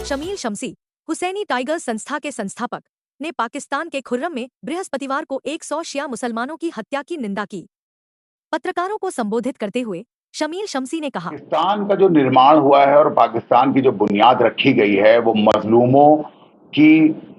शमील शमसी, Husaini tigers संस्था के संस्थापक, ने पाकिस्तान के खुर्रम में बृहस्पतिवार को 100 शिया मुसलमानों की हत्या की निंदा की। पत्रकारों को संबोधित करते हुए शमील शमसी ने कहा, पाकिस्तान का जो निर्माण हुआ है और पाकिस्तान की जो बुनियाद रखी गई है वो मजलूमों की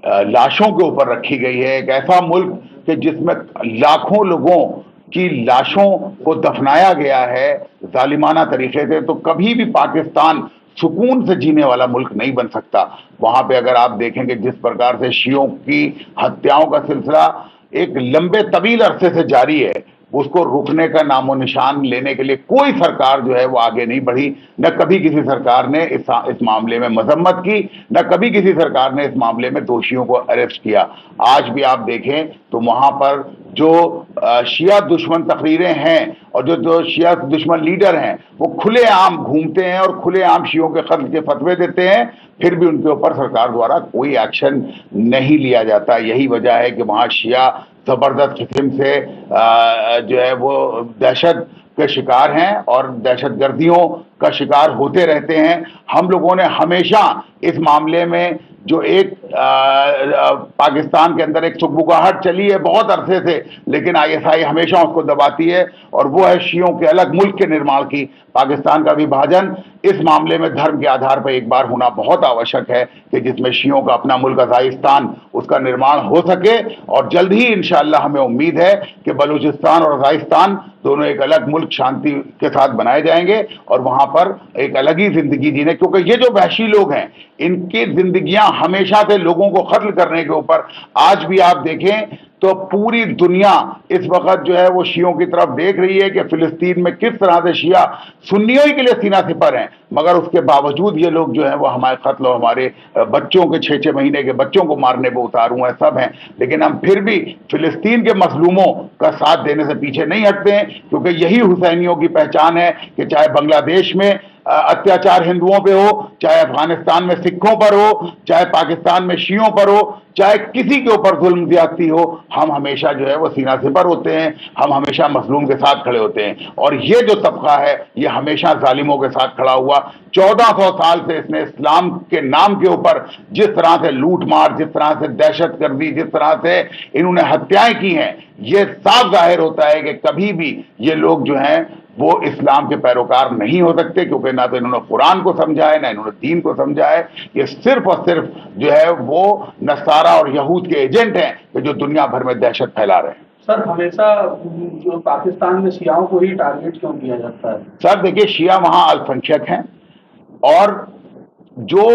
लाशों के ऊपर रखी गई है। एक ऐसा मुल्क कि जिसमें लाखों लोगों की लाशों को दफनाया गया है जालिमाना तरीके से, तो कभी भी पाकिस्तान सुकून से जीने वाला मुल्क नहीं बन सकता। वहां पे अगर आप देखेंगे जिस प्रकार से शियों की हत्याओं का सिलसिला एक लंबे तवील अरसे से जारी है, उसको रुकने का नामो निशान लेने के लिए कोई सरकार जो है वो आगे नहीं बढ़ी। न कभी किसी सरकार ने इस मामले में मजम्मत की, न कभी किसी सरकार ने इस मामले में दोषियों को अरेस्ट किया। आज भी आप देखें तो वहां पर जो शिया दुश्मन तकरीरें हैं और जो शिया दुश्मन लीडर हैं वो खुलेआम घूमते हैं और खुलेआम शियों के कत्ल के फतवे देते हैं, फिर भी उनके ऊपर सरकार द्वारा कोई एक्शन नहीं लिया जाता। यही वजह है कि वहां शिया जबरदस्त किस्म से जो है वो दहशत के शिकार हैं और दहशत गर्दियों का शिकार होते रहते हैं। हम लोगों ने हमेशा इस मामले में जो एक पाकिस्तान के अंदर एक सुगबुगाहट चली है बहुत अरसे से, लेकिन आईएसआई हमेशा उसको दबाती है, और वो है शियों के अलग मुल्क के निर्माण की। पाकिस्तान का विभाजन इस मामले में धर्म के आधार पर एक बार होना बहुत आवश्यक है कि जिसमें शियों का अपना मुल्क अफगानिस्तान उसका निर्माण हो सके। और जल्द ही इंशाअल्लाह हमें उम्मीद है कि बलूचिस्तान और अफगानिस्तान दोनों एक अलग मुल्क शांति के साथ बनाए जाएंगे और वहां पर एक अलग ही जिंदगी जीने, क्योंकि ये जो वहशी लोग हैं इनकी जिंदगियां हमेशा से लोगों को कत्ल करने के ऊपर। आज भी आप देखें तो पूरी दुनिया इस वक्त जो है वो शियों की तरफ देख रही है कि फिलिस्तीन में किस तरह से शिया सुन्नियों ही के लिए सीना सिपर हैं, मगर उसके बावजूद ये लोग जो है वो हमारे कत्ल और हमारे बच्चों के 6-6 महीने के बच्चों को मारने पर उतारू हैं, सब हैं। लेकिन हम फिर भी फिलिस्तीन के मजलूमों का साथ देने से पीछे नहीं हटते हैं, क्योंकि यही हुसैनियों की पहचान है कि चाहे बांग्लादेश में अत्याचार हिंदुओं पे हो, चाहे अफगानिस्तान में सिखों पर हो, चाहे पाकिस्तान में शियों पर हो, चाहे किसी के ऊपर जुल्म ज्यादती हो, हम हमेशा जो है वो सीना सिपर होते हैं, हम हमेशा मजलूम के साथ खड़े होते हैं। और ये जो तबका है ये हमेशा जालिमों के साथ खड़ा हुआ। 1400 साल से इसने इस्लाम के नाम के ऊपर जिस तरह से लूट मार, जिस तरह से दहशत गर्दी, जिस तरह से इन्होंने हत्याएं की हैं, ये साफ जाहिर होता है कि कभी भी ये लोग जो हैं वो इस्लाम के पैरोकार नहीं हो सकते, क्योंकि ना तो इन्होंने कुरान को समझा है, ना इन्होंने दीन को समझा है। ये सिर्फ और सिर्फ जो है वो नसारा और यहूद के एजेंट हैं कि जो दुनिया भर में दहशत फैला रहे हैं। सर, हमेशा जो पाकिस्तान में शियाओं को ही टारगेट क्यों किया जाता है? सर देखिए, शिया वहां अल्पसंख्यक हैं और जो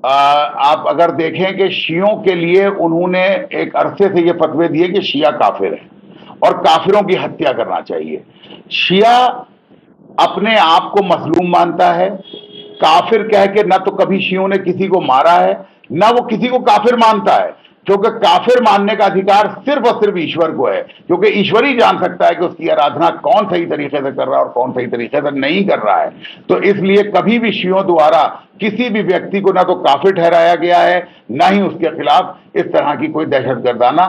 आप अगर देखें कि शियों के लिए उन्होंने एक अरसे से ये फतवे दिए कि शिया काफिर हैं और काफिरों की हत्या करना चाहिए। शिया अपने आप को मजलूम मानता है, काफिर कह के ना तो कभी शियों ने किसी को मारा है, ना वो किसी को काफिर मानता है, क्योंकि काफिर मानने का अधिकार सिर्फ और सिर्फ ईश्वर को है, क्योंकि ईश्वर ही जान सकता है कि उसकी आराधना कौन सही तरीके से कर रहा है और कौन सही तरीके से नहीं कर रहा है। तो इसलिए कभी भी शियों द्वारा किसी भी व्यक्ति को ना तो काफिर ठहराया गया है, ना ही उसके खिलाफ इस तरह की कोई दहशतगर्दाना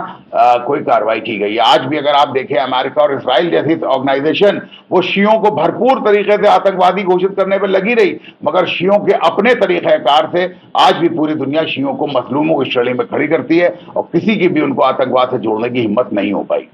कोई कार्रवाई की गई है। आज भी अगर आप देखें अमेरिका और इसराइल जैसी ऑर्गेनाइजेशन वो शियों को भरपूर तरीके से आतंकवादी घोषित करने पर लगी रही, मगर शियों के अपने तरीक़ेकार से आज भी पूरी दुनिया शियों को मजलूमों की श्रेणी में खड़ी करती है और किसी की भी उनको आतंकवाद से जोड़ने की हिम्मत नहीं हो पाई।